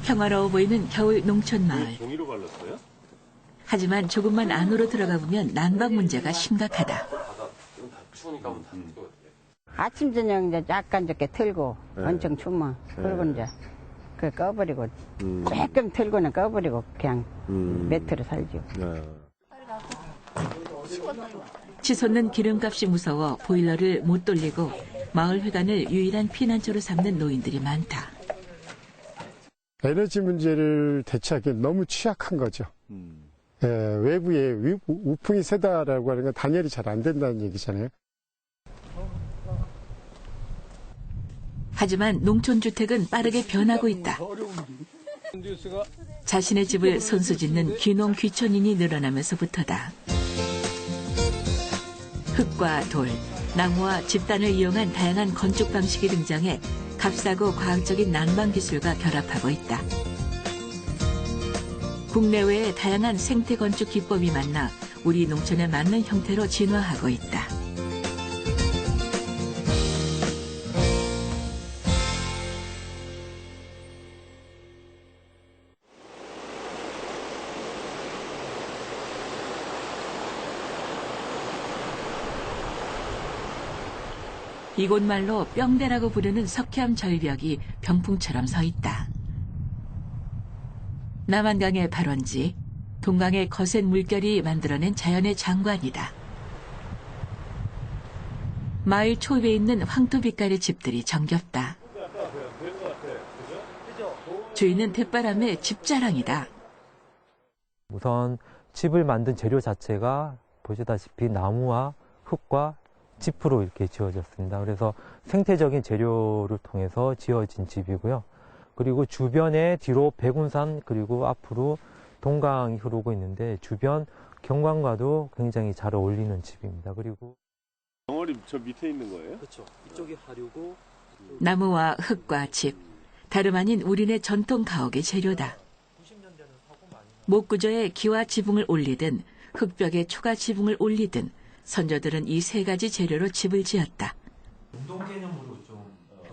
평화로워 보이는 겨울 농촌 마을. 종이로 발랐어요? 하지만 조금만 안으로 들어가 보면 난방 문제가 심각하다. 아침 저녁 이제 약간 이렇게 틀고 엄청 추면 그리고 이제 그 꺼버리고 조금 틀고는 꺼버리고 그냥 매트로 살죠. 치솟는 기름값이 무서워 보일러를 못 돌리고 마을 회관을 유일한 피난처로 삼는 노인들이 많다. 에너지 문제를 대처하기 너무 취약한 거죠. 외부에 우풍이 세다라고 하는 건 단열이 잘 안 된다는 얘기잖아요. 하지만 농촌주택은 빠르게 변하고 있다. 자신의 집을 손수짓는 귀농 귀촌인이 늘어나면서부터다. 흙과 돌, 나무와 집단을 이용한 다양한 건축 방식이 등장해 값싸고 과학적인 난방 기술과 결합하고 있다. 국내외의 다양한 생태 건축 기법이 만나 우리 농촌에 맞는 형태로 진화하고 있다. 이곳 말로 뿅대라고 부르는 석회암 절벽이 병풍처럼 서 있다. 남한강의 발원지, 동강의 거센 물결이 만들어낸 자연의 장관이다. 마을 초입에 있는 황토빛깔의 집들이 정겹다. 주인은 대바람의 집자랑이다. 우선 집을 만든 재료 자체가 보시다시피 나무와 흙과 짚으로 이렇게 지어졌습니다. 그래서 생태적인 재료를 통해서 지어진 집이고요. 그리고 주변에 뒤로 백운산 그리고 앞으로 동강이 흐르고 있는데 주변 경관과도 굉장히 잘 어울리는 집입니다. 그리고 덩어리 저 밑에 있는 거예요? 그렇죠. 이쪽이 하류고 나무와 흙과 집, 다름 아닌 우리네 전통 가옥의 재료다. 목구조에 기와 지붕을 올리든 흙벽에 초가 지붕을 올리든 선조들은 이 세 가지 재료로 집을 지었다.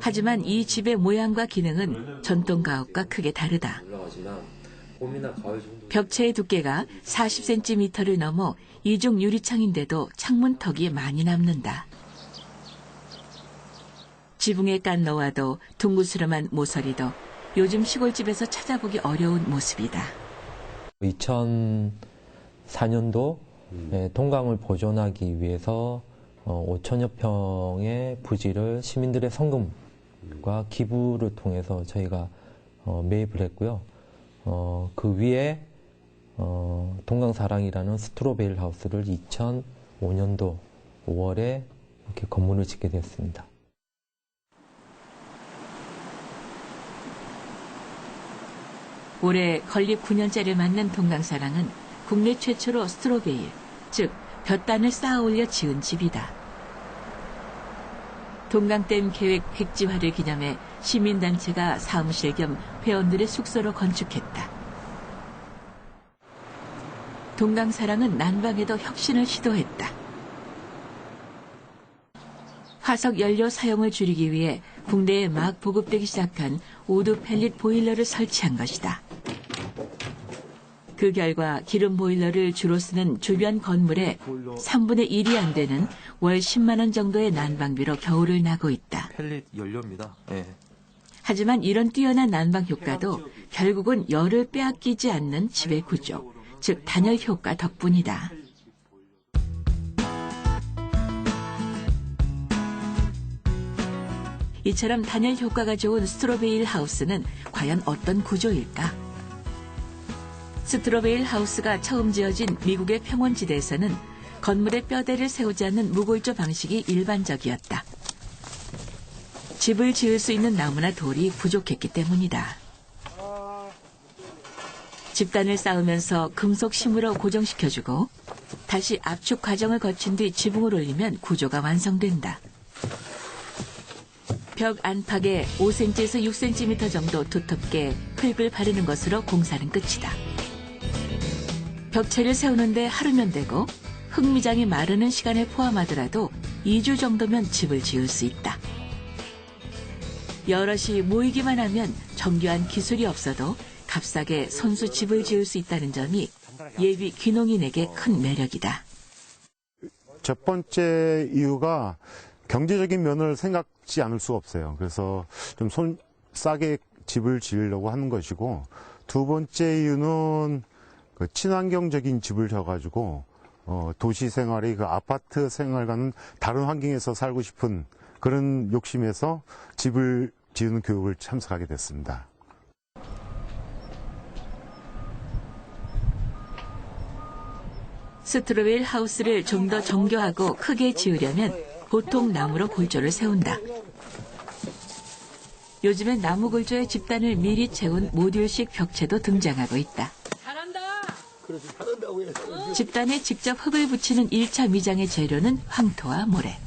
하지만 이 집의 모양과 기능은 전통 가옥과 크게 다르다. 벽체의 두께가 40cm를 넘어 이중 유리창인데도 창문턱이 많이 남는다. 지붕에 깐 노화도 둥그스름한 모서리도 요즘 시골집에서 찾아보기 어려운 모습이다. 2004년도 동강을 보존하기 위해서 5천여 평의 부지를 시민들의 성금과 기부를 통해서 저희가 매입을 했고요. 그 위에 동강사랑이라는 스트로베일 하우스를 2005년도 5월에 이렇게 건물을 짓게 되었습니다. 올해 건립 9년째를 맞는 동강사랑은 국내 최초로 스트로베일, 즉 볕단을 쌓아 올려 지은 집이다. 동강댐 계획 백지화를 기념해 시민단체가 사무실 겸 회원들의 숙소로 건축했다. 동강사랑은 난방에도 혁신을 시도했다. 화석 연료 사용을 줄이기 위해 국내에 막 보급되기 시작한 우드 펠릿 보일러를 설치한 것이다. 그 결과 기름 보일러를 주로 쓰는 주변 건물의 3분의 1이 안 되는 월 10만 원 정도의 난방비로 겨울을 나고 있다. 펠릿 연료입니다. 네. 하지만 이런 뛰어난 난방 효과도 결국은 열을 빼앗기지 않는 집의 구조, 즉 단열 효과 덕분이다. 이처럼 단열 효과가 좋은 스트로베일 하우스는 과연 어떤 구조일까? 스트로베일 하우스가 처음 지어진 미국의 평원지대에서는 건물에 뼈대를 세우지 않는 무골조 방식이 일반적이었다. 집을 지을 수 있는 나무나 돌이 부족했기 때문이다. 집단을 쌓으면서 금속 심으로 고정시켜주고 다시 압축 과정을 거친 뒤 지붕을 올리면 구조가 완성된다. 벽 안팎에 5cm에서 6cm 정도 두텁게 흙을 바르는 것으로 공사는 끝이다. 벽체를 세우는데 하루면 되고 흙미장이 마르는 시간을 포함하더라도 2주 정도면 집을 지을 수 있다. 여럿이 모이기만 하면 정교한 기술이 없어도 값싸게 손수 집을 지을 수 있다는 점이 예비 귀농인에게 큰 매력이다. 첫 번째 이유가 경제적인 면을 생각지 않을 수가 없어요. 그래서 좀 싸게 집을 지으려고 하는 것이고, 두 번째 이유는 그 친환경적인 집을 져가지고 도시 생활이 그 아파트 생활과는 다른 환경에서 살고 싶은 그런 욕심에서 집을 지으는 교육을 참석하게 됐습니다. 스트로벨 하우스를 좀 더 정교하고 크게 지으려면 보통 나무로 골조를 세운다. 요즘엔 나무 골조의 집단을 미리 채운 모듈식 벽체도 등장하고 있다. 집단에 직접 흙을 붙이는 1차 미장의 재료는 황토와 모래.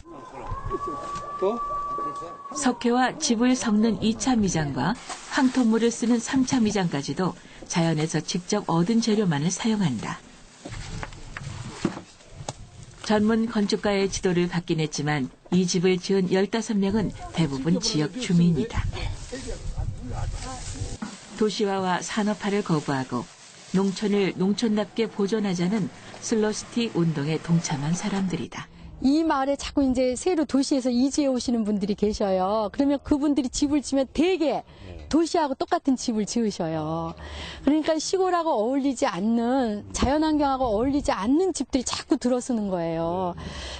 석회와 집을 섞는 2차 미장과 황토물을 쓰는 3차 미장까지도 자연에서 직접 얻은 재료만을 사용한다. 전문 건축가의 지도를 받긴 했지만 이 집을 지은 15명은 대부분 지역 주민이다. 도시화와 산업화를 거부하고 농촌을 농촌답게 보존하자는 슬로시티 운동에 동참한 사람들이다. 이 마을에 자꾸 이제 새로 도시에서 이주해 오시는 분들이 계셔요. 그러면 그분들이 집을 지면 되게 도시하고 똑같은 집을 지으셔요. 그러니까 시골하고 어울리지 않는, 자연환경하고 어울리지 않는 집들이 자꾸 들어서는 거예요.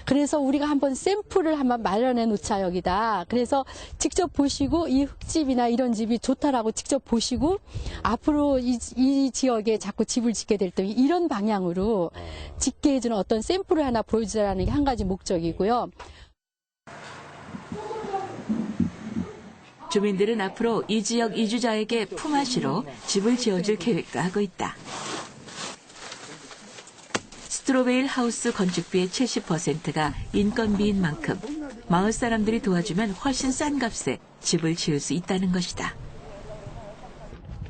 그래서 우리가 한번 샘플을 한번 마련해 놓자, 여기다. 그래서 직접 보시고 이 흙집이나 이런 집이 좋다라고 직접 보시고 앞으로 이 지역에 자꾸 집을 짓게 될 때 이런 방향으로 짓게 해주는 어떤 샘플을 하나 보여주자는 게 한 가지 목적이고요. 주민들은 앞으로 이 지역 이주자에게 품앗이로 집을 지어줄 계획도 하고 있다. 스트로베일 하우스 건축비의 70%가 인건비인 만큼 마을 사람들이 도와주면 훨씬 싼 값에 집을 지을 수 있다는 것이다.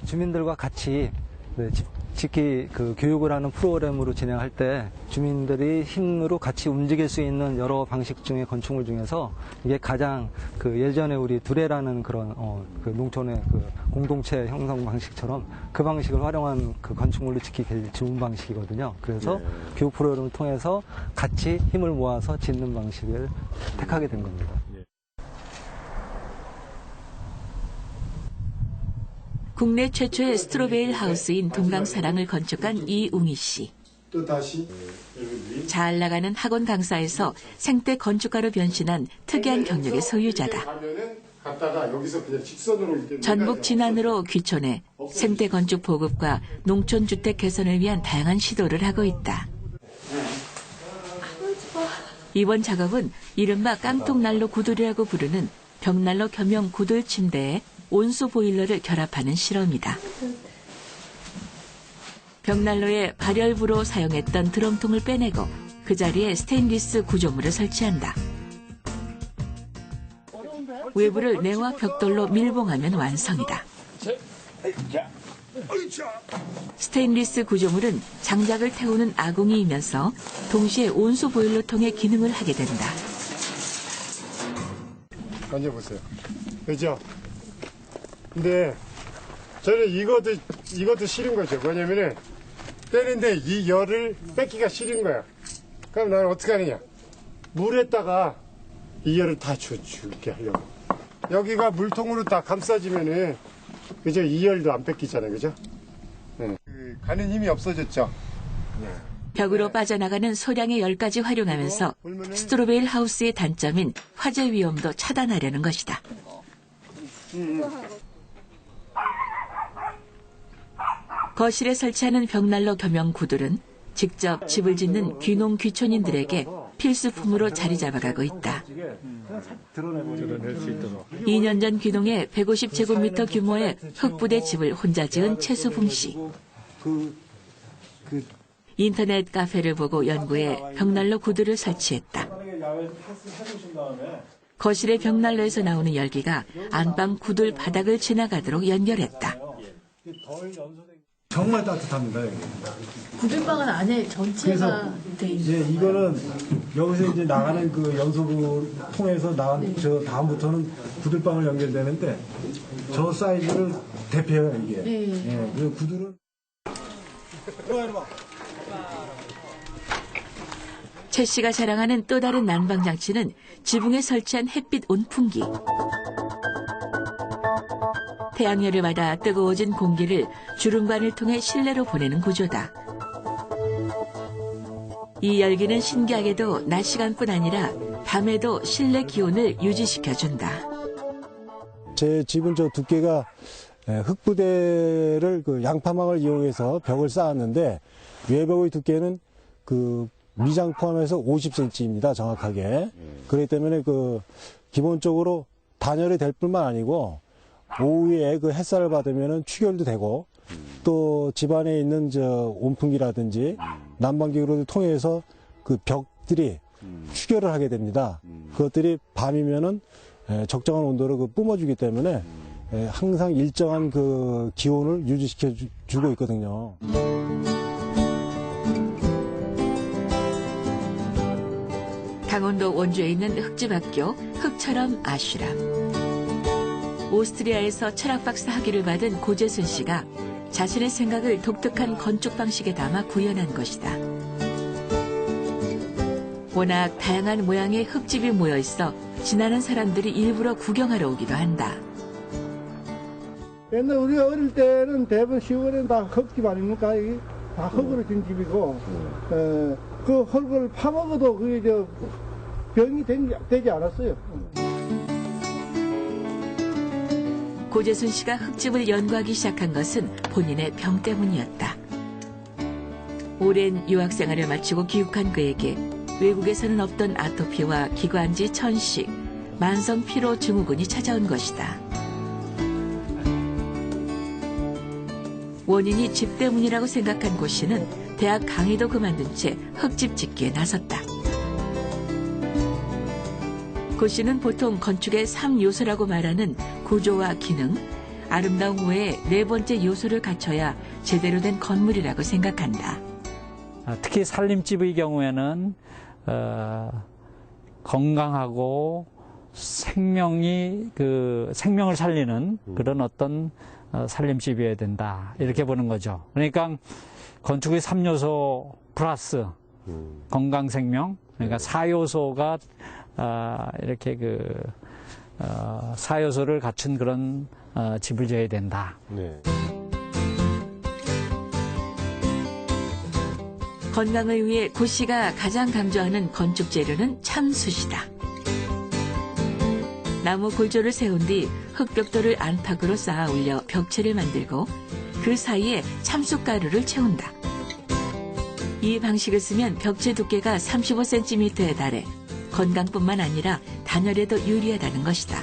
주민들과 같이 짓기 교육을 하는 프로그램으로 진행할 때 주민들이 힘으로 같이 움직일 수 있는 여러 방식 중에 건축물 중에서 이게 가장 예전에 우리 두레라는 그런 농촌의 공동체 형성 방식처럼 그 방식을 활용한 건축물로 짓기 제일 좋은 방식이거든요. 그래서 교육 프로그램을 통해서 같이 힘을 모아서 짓는 방식을 택하게 된 겁니다. 국내 최초의 스트로베일 하우스인 동강사랑을 건축한 이웅희 씨. 잘 나가는 학원 강사에서 생태 건축가로 변신한 특이한 경력의 소유자다. 전북 진안으로 귀촌해 생태 건축 보급과 농촌 주택 개선을 위한 다양한 시도를 하고 있다. 이번 작업은 이른바 깡통난로 구들이라고 부르는 벽난로 겸용 구들 침대에 온수 보일러를 결합하는 실험이다. 벽난로에 발열부로 사용했던 드럼통을 빼내고 그 자리에 스테인리스 구조물을 설치한다. 외부를 내와 벽돌로 밀봉하면 완성이다. 스테인리스 구조물은 장작을 태우는 아궁이이면서 동시에 온수 보일러통의 기능을 하게 된다. 만져보세요. 그죠? 근데 저는 이것도 싫은 거죠. 뭐냐면은 때는데 이 열을 뺏기가 싫은 거야. 그럼 나는 어떻게 하느냐? 물에다가 이 열을 다 줄게 하려고. 여기가 물통으로 다 감싸지면은 그죠? 이 열도 안 뺏기잖아요. 그죠? 네. 가는 힘이 없어졌죠. 네. 벽으로 빠져나가는 소량의 열까지 활용하면서 스트로베일 하우스의 단점인 화재 위험도 차단하려는 것이다. 거실에 설치하는 벽난로 겸용 구들은 직접 집을 짓는 귀농 귀촌인들에게 필수품으로 자리 잡아가고 있다. 2년 전 귀농에 150제곱미터 규모의 흙부대 집을 혼자 지은 최수붕 씨. 인터넷 카페를 보고 연구해 벽난로 구들을 설치했다. 거실의 벽난로에서 나오는 열기가 안방 구들 바닥을 지나가도록 연결했다. 정말 따뜻합니다, 여기. 구들방은 안에 전체가 돼 있는 이제 이거는 여기서 이제 나가는 그 연소를 통해서 저 다음부터는 구들방을 연결되는데 저 사이즈를 대표해요, 이게. 예, 그리고 구들은 최 씨가 자랑하는 또 다른 난방 장치는 지붕에 설치한 햇빛 온풍기. 태양열을 받아 뜨거워진 공기를 주름관을 통해 실내로 보내는 구조다. 이 열기는 신기하게도 낮 시간뿐 아니라 밤에도 실내 기온을 유지시켜준다. 제 집은 저 두께가 흙부대를 그 양파망을 이용해서 벽을 쌓았는데 외벽의 두께는 그 미장 포함해서 50cm입니다. 정확하게. 그렇기 때문에 그 기본적으로 단열이 될 뿐만 아니고 오후에 그 햇살을 받으면은 추결도 되고 또 집안에 있는 저 온풍기라든지 난방기구를 통해서 그 벽들이 추결을 하게 됩니다. 그것들이 밤이면은 적정한 온도로 그 뿜어주기 때문에 항상 일정한 그 기온을 유지시켜 주고 있거든요. 강원도 원주에 있는 흑집학교 흑처럼 아슈람. 오스트리아에서 철학박사 학위를 받은 고재순 씨가 자신의 생각을 독특한 건축 방식에 담아 구현한 것이다. 워낙 다양한 모양의 흙집이 모여 있어 지나는 사람들이 일부러 구경하러 오기도 한다. 옛날 우리가 어릴 때는 대부분 시골에는 다 흙집 아닙니까? 이게 다 흙으로 진 집이고, 그 흙을 파먹어도 그게 병이 되지 않았어요. 고재순 씨가 흙집을 연구하기 시작한 것은 본인의 병 때문이었다. 오랜 유학 생활을 마치고 귀국한 그에게 외국에서는 없던 아토피와 기관지 천식, 만성 피로 증후군이 찾아온 것이다. 원인이 집 때문이라고 생각한 고 씨는 대학 강의도 그만둔 채 흙집 짓기에 나섰다. 고 씨는 보통 건축의 3요소라고 말하는 구조와 기능, 아름다움 외에 네 번째 요소를 갖춰야 제대로 된 건물이라고 생각한다. 특히 살림집의 경우에는 건강하고 생명을 살리는 그런 어떤 살림집이어야 된다, 이렇게 보는 거죠. 그러니까 건축의 3요소 플러스 건강 생명, 그러니까 4요소가 이렇게 4요소를 갖춘 그런 집을 지어야 된다. 네. 건강을 위해 고 씨가 가장 강조하는 건축 재료는 참숯이다. 나무 골조를 세운 뒤 흙벽돌을 안팎으로 쌓아 올려 벽체를 만들고 그 사이에 참숯가루를 채운다. 이 방식을 쓰면 벽체 두께가 35cm에 달해 건강뿐만 아니라 단열에도 유리하다는 것이다.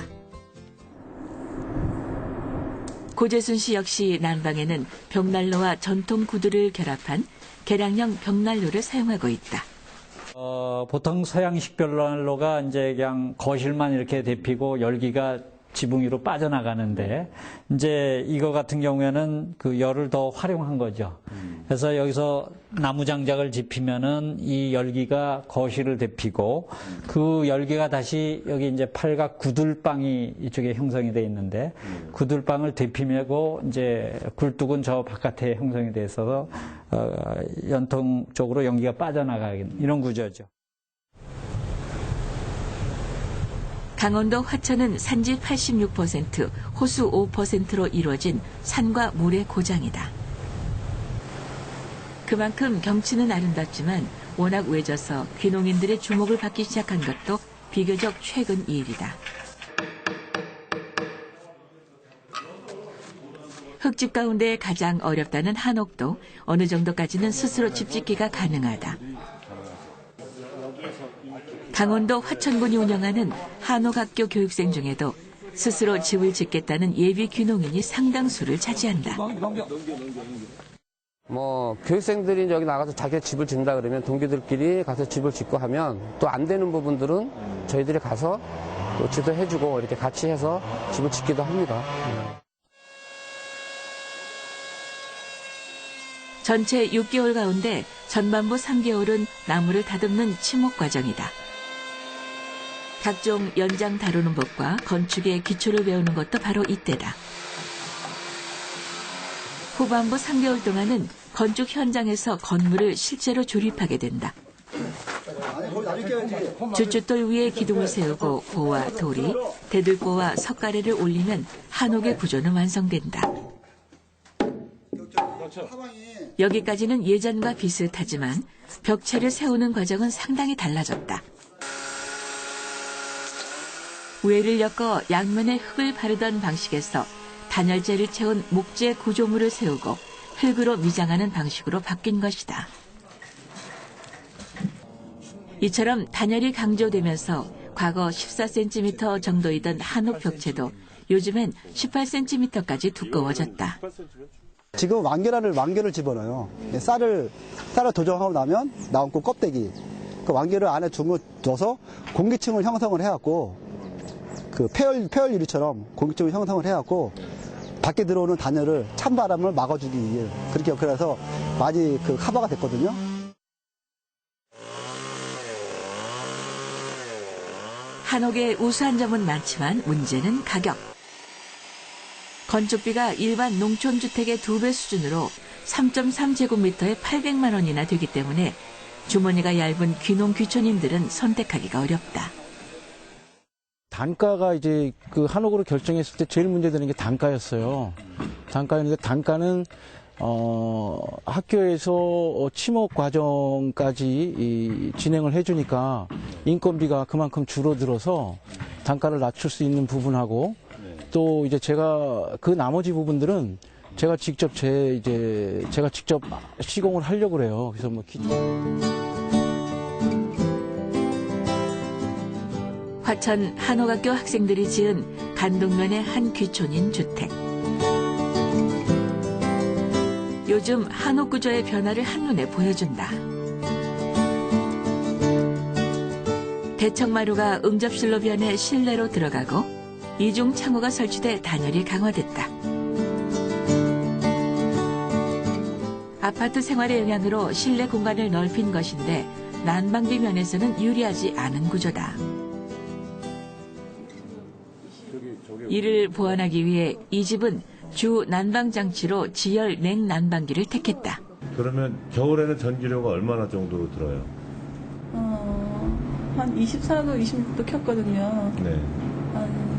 고재순 씨 역시 난방에는 벽난로와 전통 구두를 결합한 개량형 벽난로를 사용하고 있다. 보통 서양식 벽난로가 이제 그냥 거실만 이렇게 데피고 열기가 지붕 위로 빠져나가는데, 이제 이거 같은 경우에는 그 열을 더 활용한 거죠. 그래서 여기서 나무 장작을 지피면은 이 열기가 거실을 데피고 그 열기가 다시 여기 이제 팔각 구들방이 이쪽에 형성이 돼 있는데 구들방을 데피면고 이제 굴뚝은 저 바깥에 형성이 돼 있어서 연통 쪽으로 연기가 빠져나가는 이런 구조죠. 강원도 화천은 산지 86%, 호수 5%로 이루어진 산과 물의 고장이다. 그만큼 경치는 아름답지만 워낙 외져서 귀농인들의 주목을 받기 시작한 것도 비교적 최근 일이다. 흙집 가운데 가장 어렵다는 한옥도 어느 정도까지는 스스로 집 짓기가 가능하다. 강원도 화천군이 운영하는 한옥학교 교육생 중에도 스스로 집을 짓겠다는 예비 귀농인이 상당수를 차지한다. 교육생들이 여기 나가서 자기 집을 짓는다 그러면 동기들끼리 가서 집을 짓고 하면 또 안 되는 부분들은 저희들이 가서 또 지도해주고 이렇게 같이 해서 집을 짓기도 합니다. 전체 6개월 가운데 전반부 3개월은 나무를 다듬는 치목 과정이다. 각종 연장 다루는 법과 건축의 기초를 배우는 것도 바로 이때다. 후반부 3개월 동안은 건축 현장에서 건물을 실제로 조립하게 된다. 주춧돌 위에 기둥을 세우고 보와 돌이, 대들보와 석가래를 올리면 한옥의 구조는 완성된다. 여기까지는 예전과 비슷하지만 벽체를 세우는 과정은 상당히 달라졌다. 우회를 엮어 양면에 흙을 바르던 방식에서 단열재를 채운 목재 구조물을 세우고 흙으로 미장하는 방식으로 바뀐 것이다. 이처럼 단열이 강조되면서 과거 14cm 정도이던 한옥 벽체도 요즘엔 18cm까지 두꺼워졌다. 지금 완결을 집어넣어요. 쌀을 도정하고 나면 나온 껍데기, 그 완결을 안에 넣어서 공기층을 형성을 해갖고 그 폐열 유리처럼 공기층을 형성을 해갖고 밖에 들어오는 단열을 찬바람을 막아주기 위해 그렇게 그래서 많이 그 커버가 됐거든요. 한옥의 우수한 점은 많지만 문제는 가격. 건축비가 일반 농촌주택의 2배 수준으로 3.3제곱미터에 800만 원이나 되기 때문에 주머니가 얇은 귀농 귀촌인들은 선택하기가 어렵다. 단가가 이제 그 한옥으로 결정했을 때 제일 문제되는 게 단가였어요. 단가였는데 단가는 학교에서 치목 과정까지 진행을 해주니까 인건비가 그만큼 줄어들어서 단가를 낮출 수 있는 부분하고 또 이제 제가 그 나머지 부분들은 제가 직접 시공을 하려고 그래요. 그래서 뭐 화천 한옥학교 학생들이 지은 간동면의 한 귀촌인 주택. 요즘 한옥 구조의 변화를 한눈에 보여준다. 대청마루가 응접실로 변해 실내로 들어가고 이중 창호가 설치돼 단열이 강화됐다. 아파트 생활의 영향으로 실내 공간을 넓힌 것인데 난방비 면에서는 유리하지 않은 구조다. 이를 보완하기 위해 이 집은 주 난방장치로 지열 냉난방기를 택했다. 그러면 겨울에는 전기료가 얼마나 정도로 들어요? 한 24도, 26도 켰거든요. 네. 한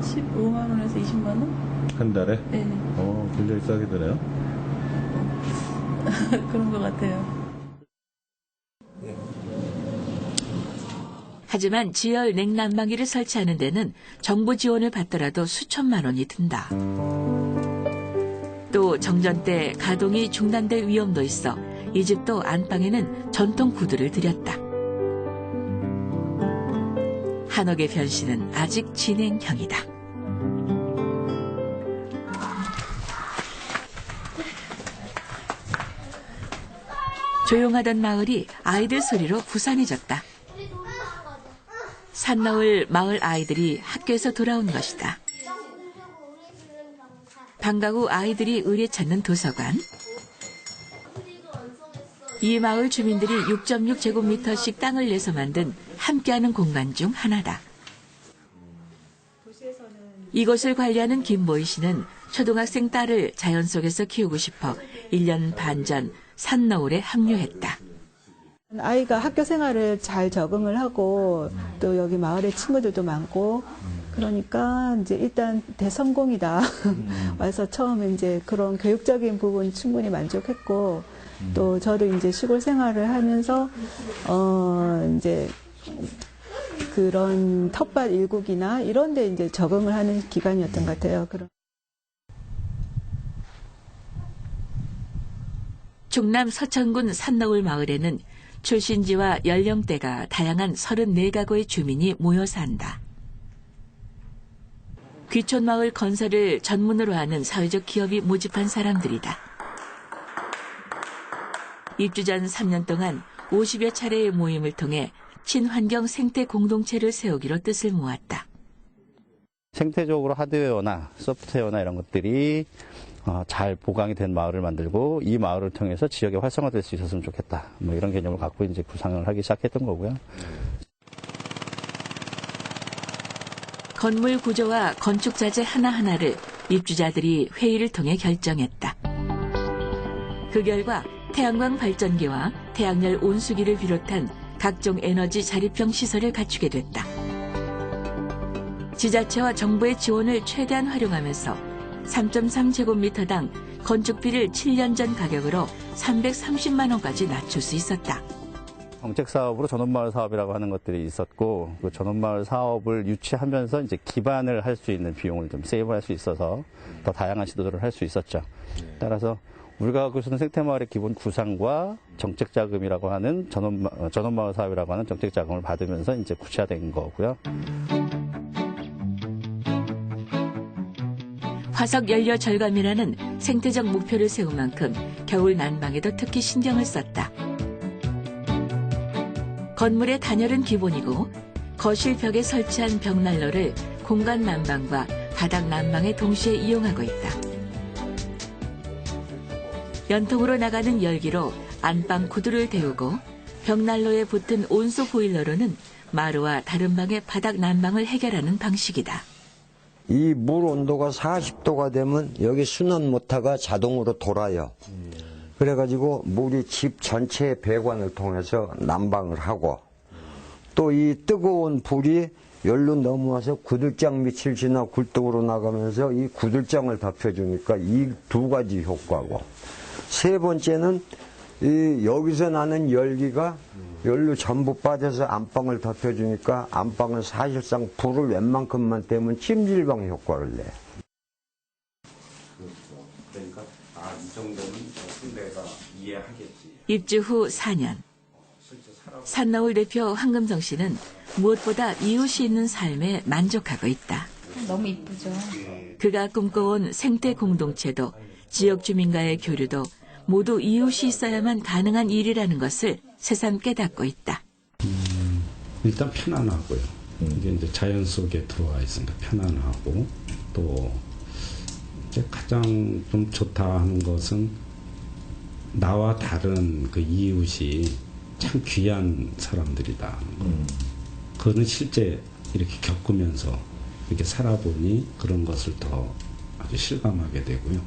15만 원에서 20만 원? 한 달에? 네. 굉장히 싸게 드네요. 그런 것 같아요. 하지만 지열 냉난방기를 설치하는 데는 정부 지원을 받더라도 수천만 원이 든다. 또 정전 때 가동이 중단될 위험도 있어 이 집도 안방에는 전통 구두를 들였다. 한옥의 변신은 아직 진행형이다. 조용하던 마을이 아이들 소리로 부산해졌다. 산너울 마을 아이들이 학교에서 돌아온 것이다. 방과 후 아이들이 의뢰 찾는 도서관. 이 마을 주민들이 6.6제곱미터씩 땅을 내서 만든 함께하는 공간 중 하나다. 이곳을 관리하는 김보희 씨는 초등학생 딸을 자연 속에서 키우고 싶어 1년 반 전 산너울에 합류했다. 아이가 학교 생활을 잘 적응을 하고 또 여기 마을에 친구들도 많고 그러니까 이제 일단 대성공이다. 와서 처음에 이제 그런 교육적인 부분 충분히 만족했고 또 저도 이제 시골 생활을 하면서 이제 그런 텃밭 일국이나 이런 데 이제 적응을 하는 기간이었던 것 같아요. 충남 서천군 산너울 마을에는 출신지와 연령대가 다양한 34가구의 주민이 모여 산다. 귀촌마을 건설을 전문으로 하는 사회적 기업이 모집한 사람들이다. 입주 전 3년 동안 50여 차례의 모임을 통해 친환경 생태 공동체를 세우기로 뜻을 모았다. 생태적으로 하드웨어나 소프트웨어나 이런 것들이 잘 보강이 된 마을을 만들고 이 마을을 통해서 지역에 활성화될 수 있었으면 좋겠다. 뭐 이런 개념을 갖고 이제 구상을 하기 시작했던 거고요. 건물 구조와 건축 자재 하나하나를 입주자들이 회의를 통해 결정했다. 그 결과 태양광 발전기와 태양열 온수기를 비롯한 각종 에너지 자립형 시설을 갖추게 됐다. 지자체와 정부의 지원을 최대한 활용하면서 3.3제곱미터당 건축비를 7년 전 가격으로 330만 원까지 낮출 수 있었다. 정책 사업으로 전원마을 사업이라고 하는 것들이 있었고 그 전원마을 사업을 유치하면서 이제 기반을 할 수 있는 비용을 좀 세이브할 수 있어서 더 다양한 시도들을 할 수 있었죠. 따라서 우리가 갖고 있는 생태마을의 기본 구상과 정책 자금이라고 하는 전원마을 사업이라고 하는 정책 자금을 받으면서 이제 구체화된 거고요. 화석 연료 절감이라는 생태적 목표를 세운 만큼 겨울 난방에도 특히 신경을 썼다. 건물의 단열은 기본이고 거실 벽에 설치한 벽난로를 공간 난방과 바닥 난방에 동시에 이용하고 있다. 연통으로 나가는 열기로 안방 구두를 데우고 벽난로에 붙은 온수 보일러로는 마루와 다른 방의 바닥 난방을 해결하는 방식이다. 이 물 온도가 40도가 되면 여기 순환 모터가 자동으로 돌아요. 그래가지고 물이 집 전체의 배관을 통해서 난방을 하고 또 이 뜨거운 불이 열로 넘어와서 구들장 밑을 지나 굴뚝으로 나가면서 이 구들장을 덮여주니까 이 두 가지 효과고 세 번째는 이 여기서 나는 열기가 열로 전부 빠져서 안방을 덮여주니까 안방은 사실상 불을 웬만큼만 떼면 찜질방 효과를 내. 그러니까 이 정도는 상대가 이해하겠지. 입주 후 4년. 산너울 대표 황금정 씨는 무엇보다 이웃이 있는 삶에 만족하고 있다. 너무 이쁘죠. 그가 꿈꿔온 생태 공동체도 지역 주민과의 교류도 모두 이웃이 있어야만 가능한 일이라는 것을 새삼 깨닫고 있다. 일단 편안하고요. 이게 이제 자연 속에 들어와 있으니까 편안하고 또 이제 가장 좀 좋다 하는 것은 나와 다른 그 이웃이 참 귀한 사람들이다. 그거는 실제 이렇게 겪으면서 이렇게 살아보니 그런 것을 더 아주 실감하게 되고요.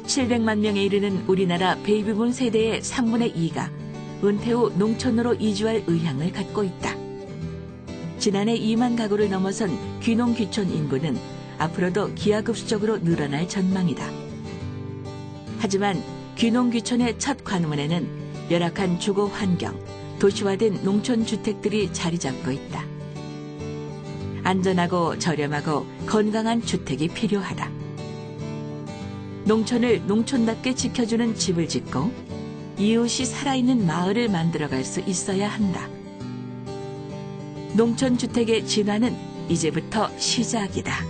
700만 명에 이르는 우리나라 베이비붐 세대의 3분의 2가 은퇴 후 농촌으로 이주할 의향을 갖고 있다. 지난해 2만 가구를 넘어선 귀농 귀촌 인구는 앞으로도 기하급수적으로 늘어날 전망이다. 하지만 귀농 귀촌의 첫 관문에는 열악한 주거 환경, 도시화된 농촌 주택들이 자리 잡고 있다. 안전하고 저렴하고 건강한 주택이 필요하다. 농촌을 농촌답게 지켜주는 집을 짓고 이웃이 살아있는 마을을 만들어갈 수 있어야 한다. 농촌 주택의 진화는 이제부터 시작이다.